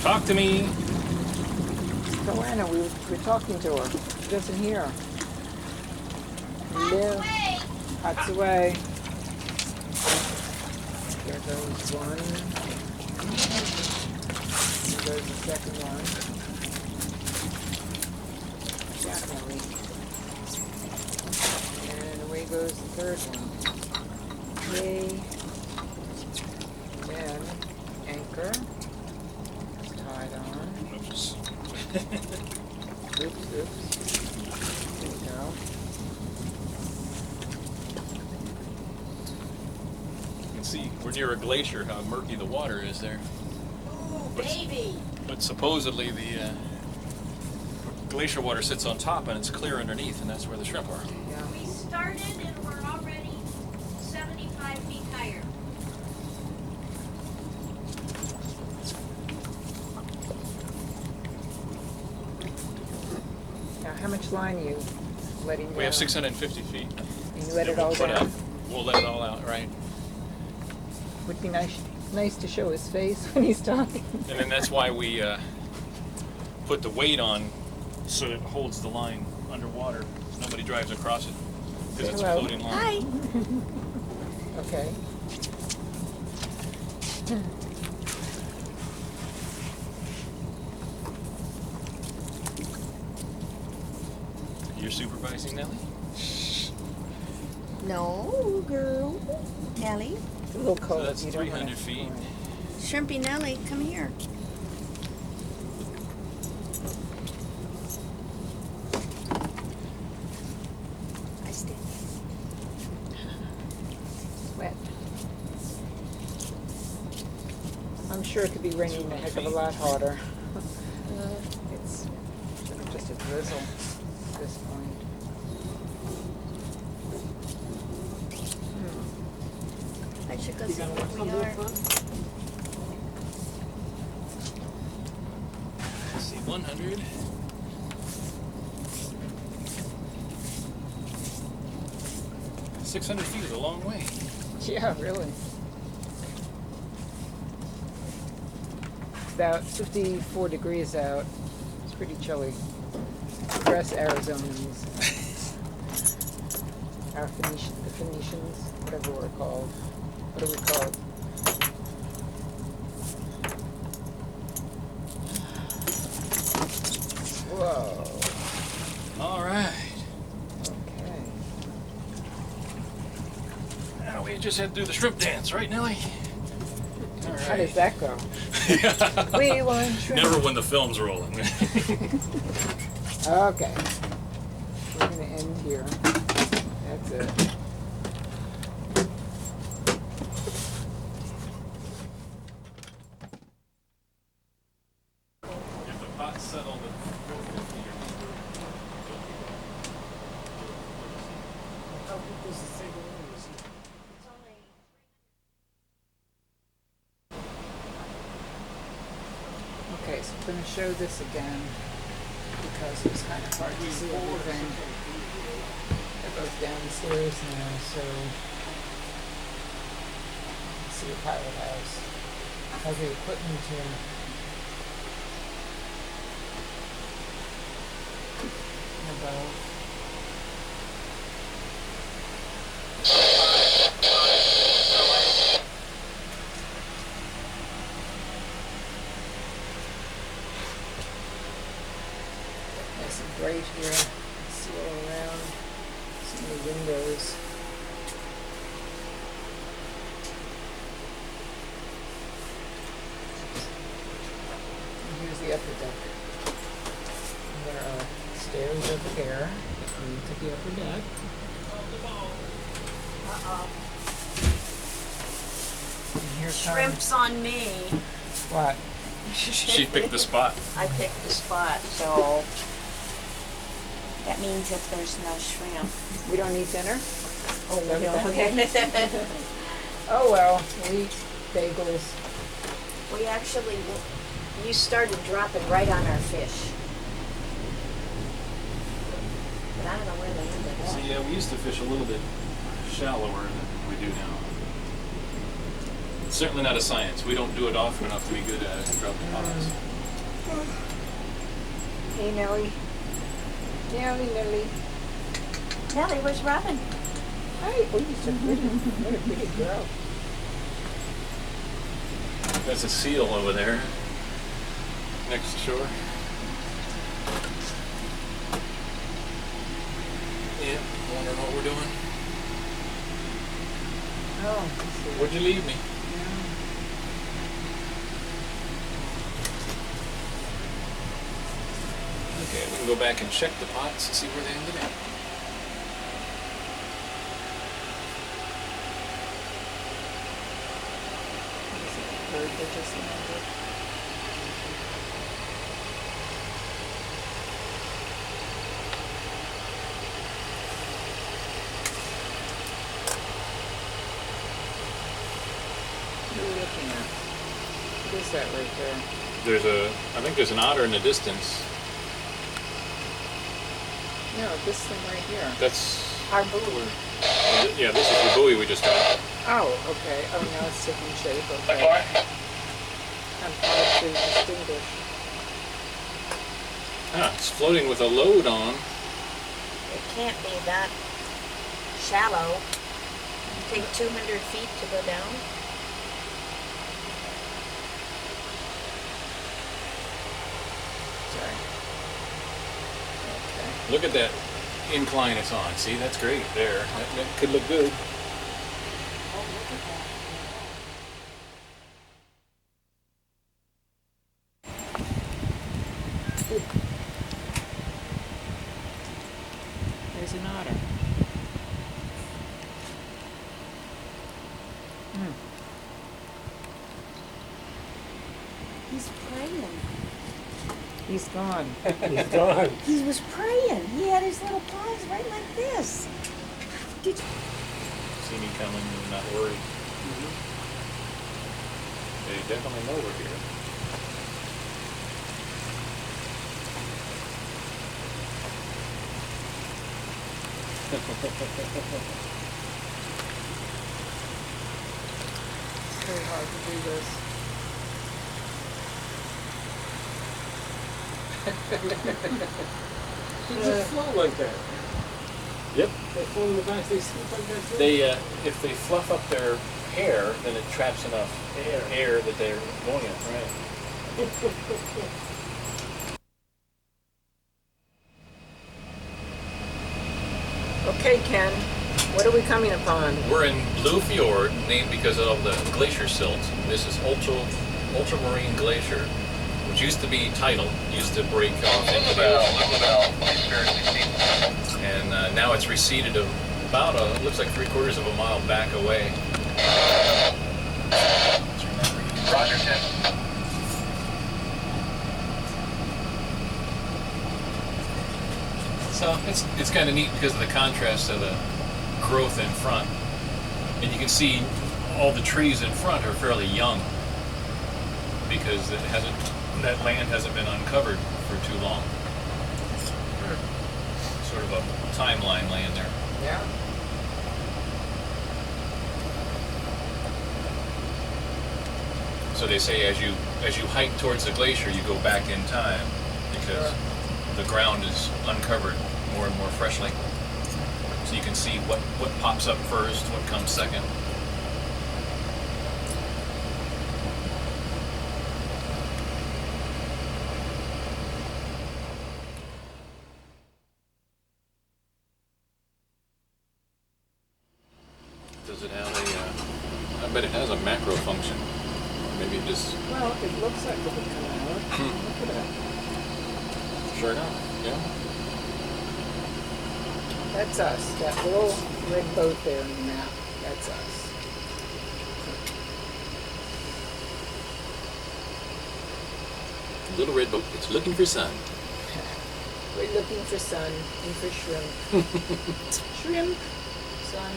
Talk to me. Joanna, we're talking to her. She doesn't hear. Hello. Hot's away. There goes one. There goes the second one. Definitely. And away goes the third one. Okay. Then anchor. Tied on. Oops. Oops. There we go. You can see we're near a glacier, how murky the water is there. Ooh, baby. But supposedly the glacier water sits on top and it's clear underneath, and that's where the shrimp are. Yeah. We started and we're already 75 feet higher. Now, how much line are you letting down? We have 650 feet. And you let that it we'll all put down? out. We'll let it all out, right? Would be nice to show his face when he's talking. And then that's why we put the weight on so that it holds the line underwater. Nobody drives across it because it's a Hello. floating line. Hi. Okay. You're supervising, Nellie? No, girl. Nellie. It's a little cold. So that's You don't 300 wanna- feet. Shrimpy Nellie, come here. I stand. Wet. I'm sure it could be raining a heck of a lot harder. It's sort of just a drizzle at this point. I should go see where we are. Let's see, 100. $600 feet is a long way. Yeah, really. It's about 54 degrees out. It's pretty chilly. For us Arizonans. The Phoenicians, whatever we're called. What are we called? Whoa. All right. Okay. Now we just had to do the shrimp dance, right, Nellie? All How does right. that go? We want shrimp. Never when the film's rolling. Okay. We're gonna end here. That's it. If the pot's settled at 450 or Okay, so we're gonna show this again because it's kind of hard to see everything. They're both downstairs now, so let's see what Pilot has the equipment here. Above. Nice and bright here. See all around. So many windows. And here's the upper deck. And there are stairs over there that lead to the upper deck. And here comes Shrimps on me. what? she picked the spot. I picked the spot, so that means that there's no shrimp. We don't eat dinner? Oh, we don't. okay. Oh well, we eat bagels. We actually, you started dropping right on our fish. But I don't know where they ended So up. yeah, we used to fish a little bit shallower than we do now. It's certainly not a science. We don't do it often enough to be good at it and drop the pots. Hey, Nellie. Nellie. Nellie, where's Robin? Hi. Oh, you're so pretty. What a pretty girl. That's a seal over there next to shore. Yeah, wondering what we're doing. Oh, I see. Where'd you leave me? Okay, we can go back and check the pots and see where they ended up. Bird that just landed. What are you looking at? What is that right there? I think there's an otter in the distance. No, this thing right here. That's Our buoy. yeah, this is the buoy we just got. Oh, okay. Oh, now it's taking shape. Okay. I'm hard to distinguish. Ah, it's floating with a load on. It can't be that shallow. Take 200 feet to go down. Sorry. Okay. Look at that incline it's on. See, that's great there. That could look good. Oh, look at that. There's an otter. He's praying. He's gone. He's gone. He was praying. He had his little paws right like this. Did you? See me coming and not worried. They definitely know we're here. It's very hard to do this. They just float like that. Yep. They float in the back, they sleep like that too. They if they fluff up their hair, then it traps enough air that they're going in. Right. Okay, Ken. What are we coming upon? We're in Blue Fjord, named because of the glacier silt. This is ultramarine glacier, which used to be tidal, used to break off into the ocean. And now it's receded about looks like 3/4 of a mile back away. Roger, Tim. So it's kind of neat because of the contrast of the growth in front, and you can see all the trees in front are fairly young because that land hasn't been uncovered for too long. Sort of a timeline land there. Yeah. So they say as you hike towards the glacier, you go back in time because the ground is uncovered more and more freshly. So you can see what pops up first, what comes second. Does it have a? I bet it has a macro function. Maybe it just. Well, it looks like it would come out. Look at that. Sure enough. Yeah. That's us. That little red boat there on the map. That's us. Little red boat. It's looking for sun. We're looking for sun and for shrimp. Shrimp, sun.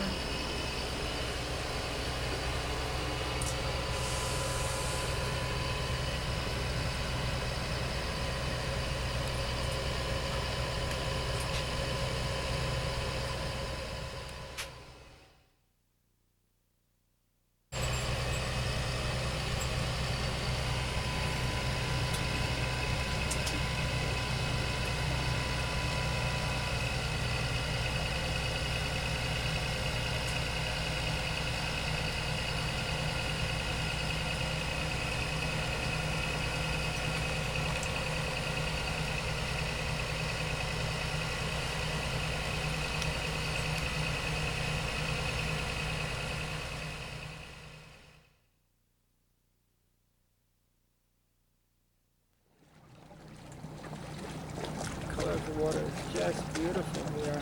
water is just beautiful here.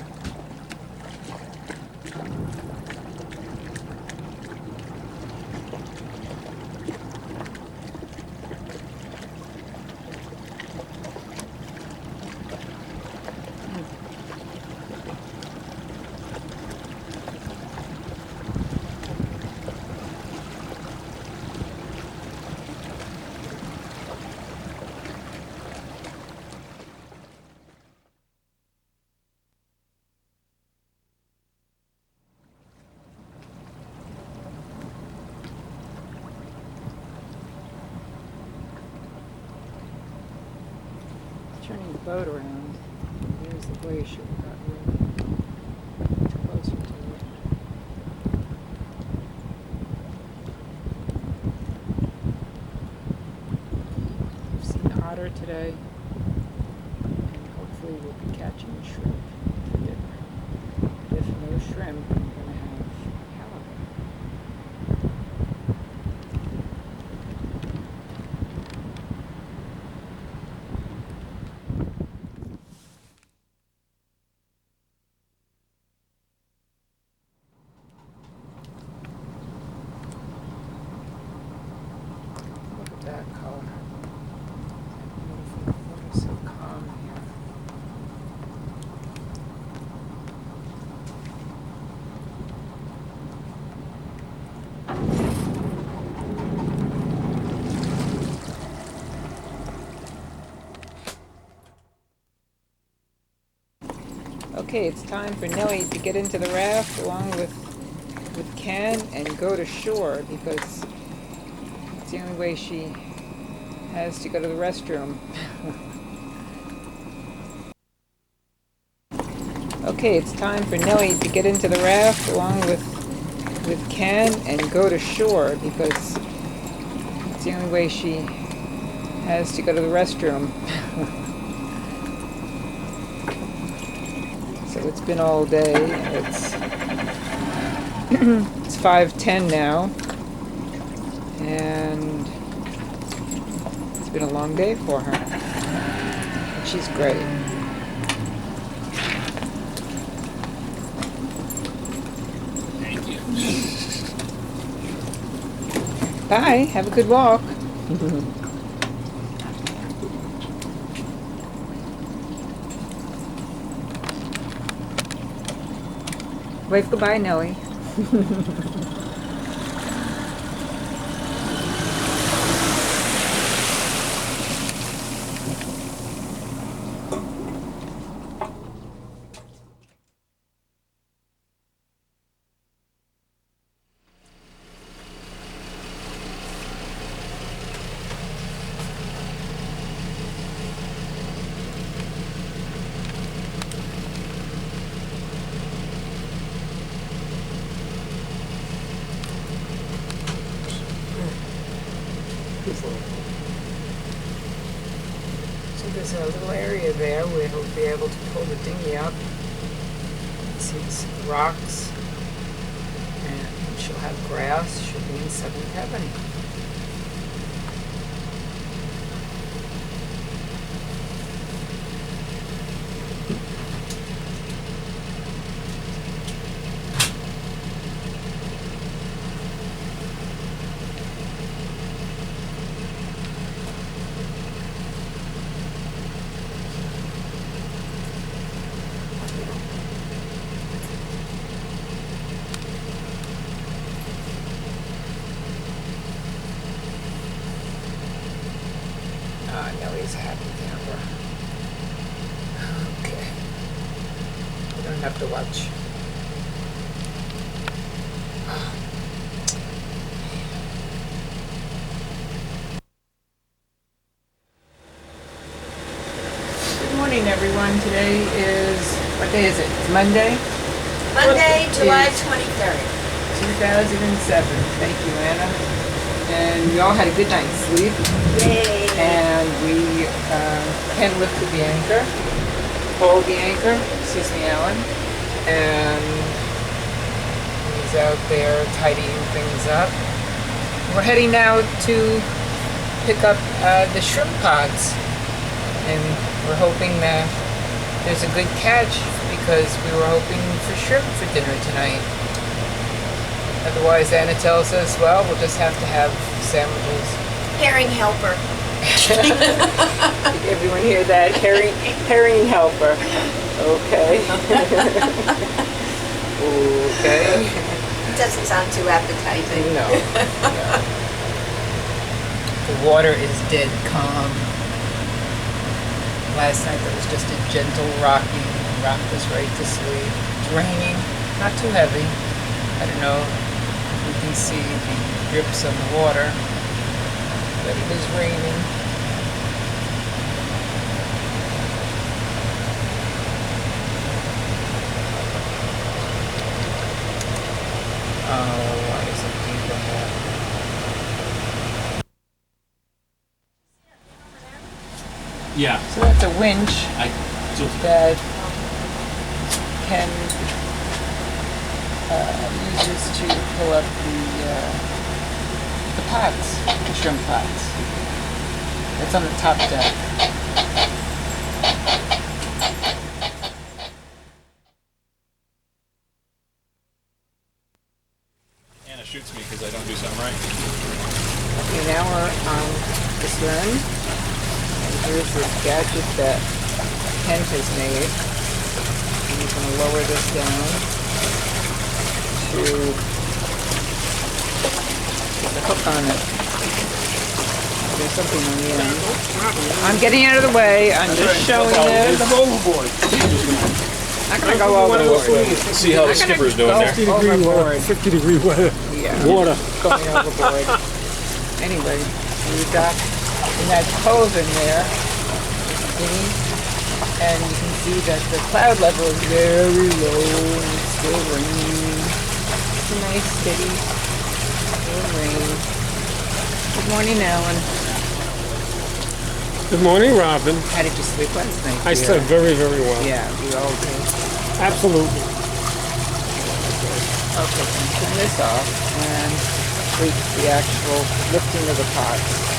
Turning the boat around, there's the glacier. Got really closer to it. I've seen otter today, and hopefully we'll be catching shrimp for dinner. If no shrimp, I'm gonna have halibut. Look at that color. Beautiful. Water so calm here. Okay, it's time for Nellie to get into the raft along with Ken and go to shore because it's the only way she has to go to the restroom. Okay, it's time for Nellie to get into the raft along with Ken and go to shore because it's the only way she has to go to the restroom. So it's been all day. It's 5:10 now, and it's been a long day for her. And she's great. Thank you. Bye. Have a good walk. Wave goodbye, Nellie. So there's a little area there where he'll be able to pull the dinghy up. See some rocks. And she'll have grass. She'll be in seventh heaven. Nellie's a happy camper. Okay. We don't have to watch. Good morning, everyone. Today is, what day is it? It's Monday? Monday, What July is- 23rd. 2007. Thank you, Anna. And we all had a good night's sleep. Yay. And we Ken lifted the anchor, pulled the anchor, Alan, and he's out there tidying things up. We're heading now to pick up the shrimp pods, and we're hoping that there's a good catch because we were hoping for shrimp for dinner tonight. Otherwise, Anna tells us, well, we'll just have to have sandwiches. Herring helper. Everyone hear that? Herring helper. Okay. Okay. Doesn't sound too appetizing. No. The water is dead calm. Last night there was just a gentle rocking. Rocked us right to sleep. It's raining, not too heavy. I don't know if you can see the drips on the water, but it is raining. Oh, why is it deep in that? Yeah. So that's a winch that Ken uses to pull up the pots, the shrimp pots. It's on the top deck. Anna shoots me because I don't do something right. Okay, now we're on the stern. And here's this gadget that Kent has made. And he's going to lower this down to the hook on it. There's something on the end. I'm getting out of the way. I'm just showing this. I'm overboard. I'm not going to go overboard. Let's see how the skipper's doing there. 50-degree water. 50-degree weather. Yeah. Water. Going overboard. Anyway, we got in that cove in there, and you can see that the cloud level is very low and it's still raining. It's a nice steady little rain. Good morning, Alan. Good morning, Robin. How did you sleep last night? I dear? slept very, very well. Yeah, we all did. Absolutely. Okay, so turn this off and wait for the actual lifting of the pots.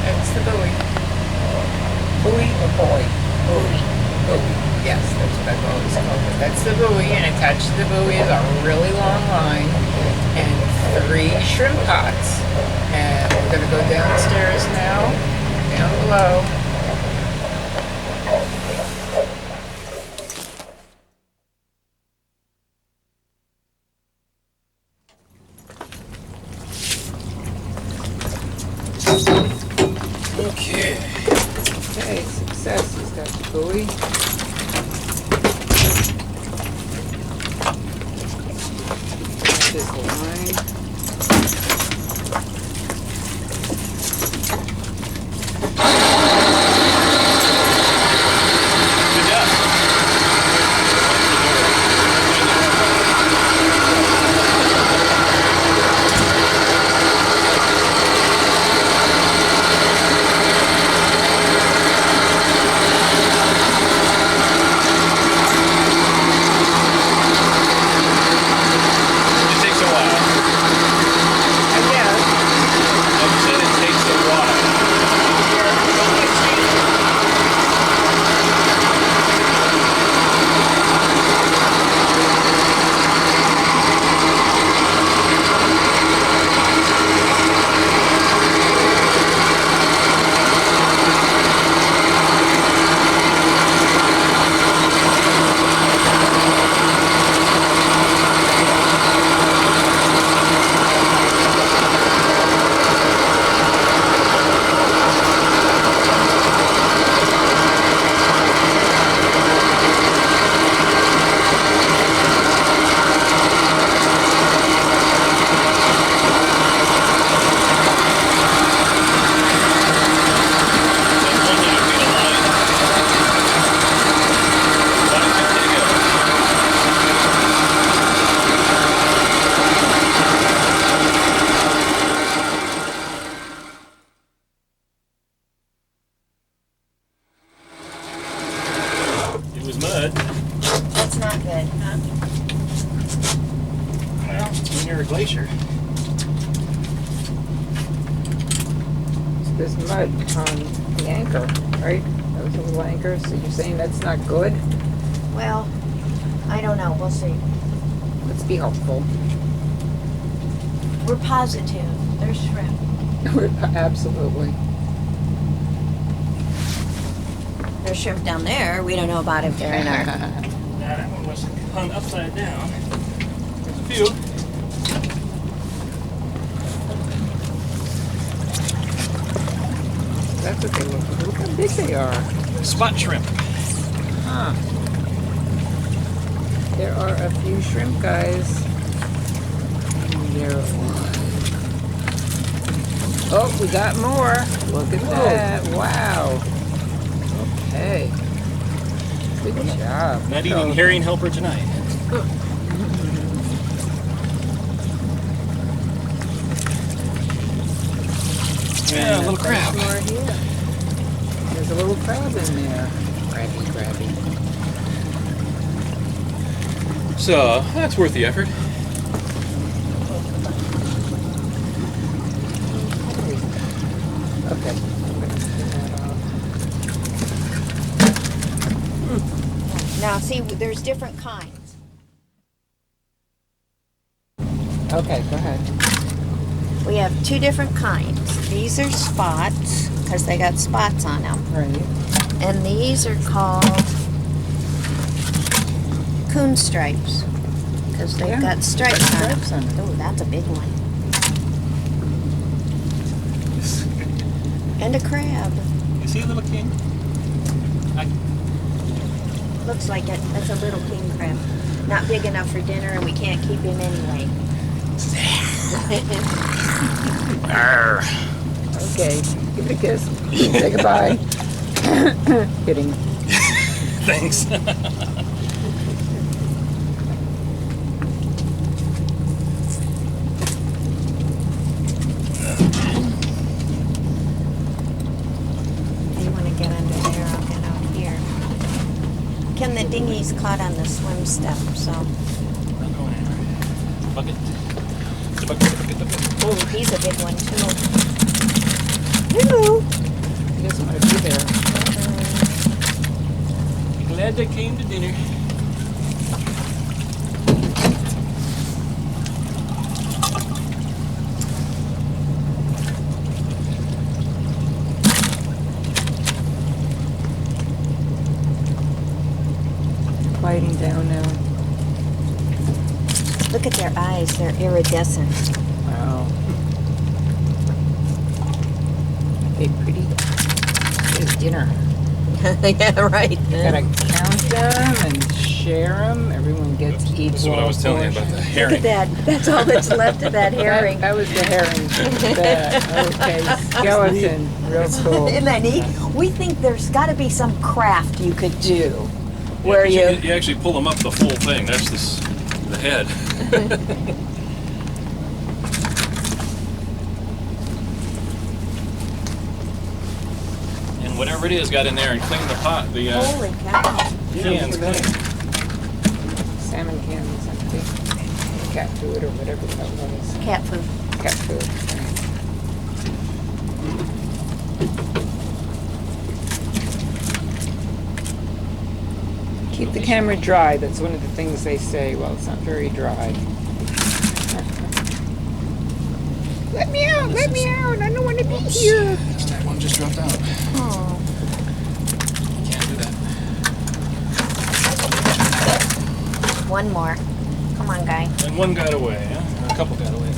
That's the buoy. Buoy or buoy? Buoy. Buoy. Yes, that's what I've always called it. That's the buoy, and attached to the buoy is a really long line and 3 shrimp pots. And we're going to go downstairs now, down below. Okay. Okay, success. He's got the buoy. This is the line. Good job. It takes a while. I guess. Like you said, it takes a while. It was mud. That's not good, huh? Well, when you're a glacier. There's mud on the anchor, right? Those little anchors. So you're saying that's not good? Well, I don't know. We'll see. Let's be hopeful. We're positive. There's shrimp. Absolutely. There's shrimp down there. We don't know about if they're in our. Nah, that one was hung upside down. There's a few. That's what they look like. Look how big they are. Spot shrimp. Huh. There are a few shrimp, guys. Oh, we got more. Look at that. Wow. Okay. Good job. Not eating herring helper tonight. Yeah, a little crab. More here. There's a little crab in there. Crabby. So that's worth the effort. Okay. I'm gonna clean that off. Now, see, there's different kinds. Okay, go ahead. We have two different kinds. These are spots because they got spots on them, Right. and these are called coon stripes because they've Yeah, got stripes got on stripes them. on 'em. Oh, that's a big one. And a crab. You see a little king? Looks like it. That's a little king crab. Not big enough for dinner, and we can't keep him anyway. Okay. Give it a kiss. Say goodbye. Kidding. Thanks. If you want to get under there, I'll get out here. Ken, the dinghy's caught on the swim step, so. Bucket. The bucket. Oh, he's a big one too. Hello. He doesn't want to be there. Glad they came to dinner. Quieting down now. Look at their eyes. They're iridescent. Wow. Okay, pretty. It's dinner. Yeah, right. Gotta count them and share them. Everyone gets equal. This is what I was telling you about the Look herring. at that. That's all that's left of that herring. That was the herring. Okay, skeleton. Real cool. Isn't that neat? We think there's got to be some craft you could do where Yeah, 'cause you. you actually pull them up the full thing. That's the head. And whatever it is, got in there and cleaned the pot. The Holy cow. cans clean. Salmon can was empty. Cat food or whatever that was. Cat food. Cat food. Keep the camera dry. That's one of the things they say. Well, it's not very dry. Let me out! Let me out! I don't want to be here. That one just dropped out. Oh. Can't do that. One more. Come on, guy. And one got away, huh? Or a couple got away.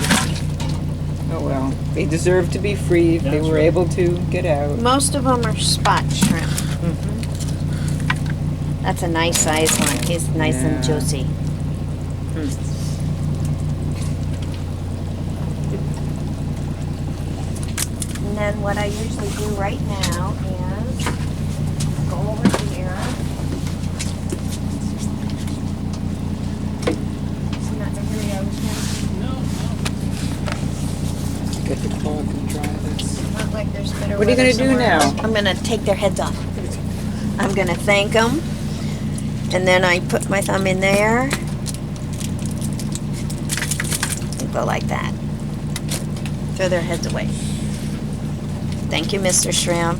Oh well. They deserve to be free if they That's were right. able to get out. Most of them are spot shrimp. Mm-hmm. That's a nice size one. He's nice and Yeah. juicy. And then what I usually do right now is go over here. See, not in a hurry, I was Get the cloth and dry this. not like there's better What are you weather gonna do somewhere now? else. I'm gonna take their heads off. I'm gonna thank them And then I put my thumb in there. And go like that. Throw their heads away. Thank you, Mr. Shrimp.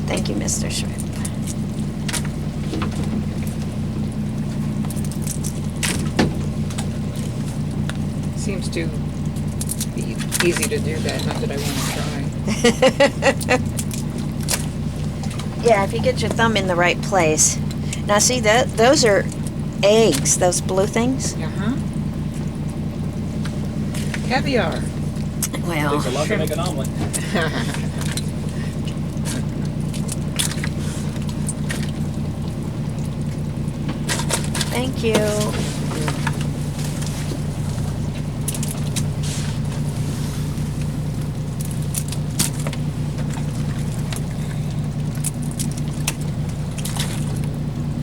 Thank you, Mr. Shrimp. Seems to be easy to do that, not that I want to try. Yeah, if you get your thumb in the right place. Now see, those are eggs, those blue things. Uh-huh. Caviar. Well, Takes a lot to make an omelet. thank you.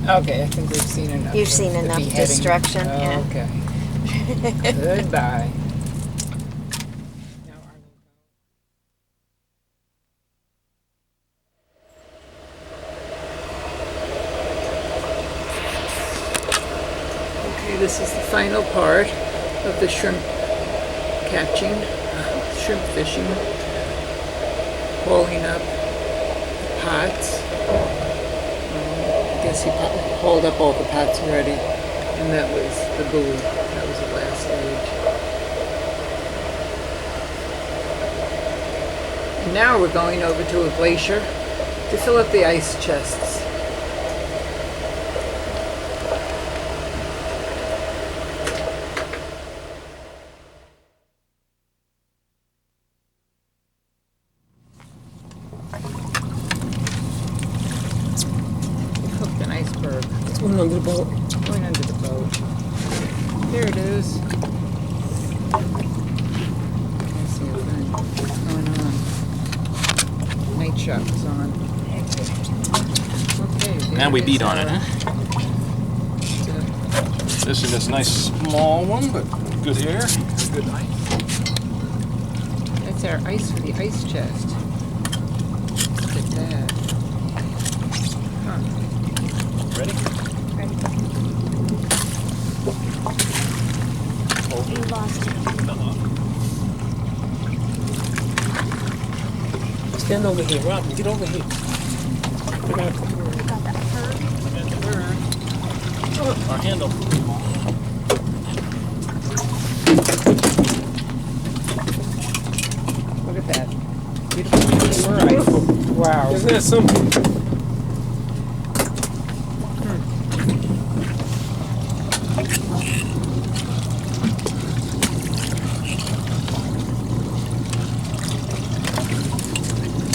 Okay, I think we've seen enough. You've seen of the enough beheading. destruction, yeah. Okay. Goodbye. Okay, this is the final part of the shrimp catching, shrimp fishing, hauling up the pots. I guess he hauled up all the pots already, and that was the buoy. That was the last stage. And now we're going over to a glacier to fill up the ice chests. Cooked an iceberg. It's going under the boat. Going under the boat. There it is. Let's see what's going on. Night shot is on. Okay. there Now we is beat on our- it, huh? it's This is this nice small one, but good air. Good night. That's our ice for the ice chest. Look at that. Huh. Ready? You lost it. Stand over here, Robin. Get over here. I got You got that fur? Our handle. Look at that. Beautiful ice. Wow. Isn't that something?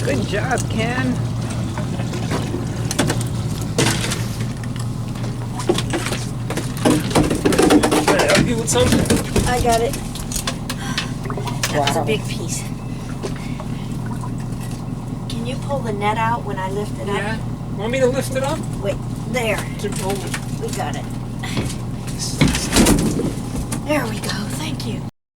Good job, Ken. Can I help you with something? I got it. That was a Wow. big piece. Can you pull the net out when I lift it up? Yeah. Want me to lift it up? Wait, there. To hold it. We got it. There we go. Thank you.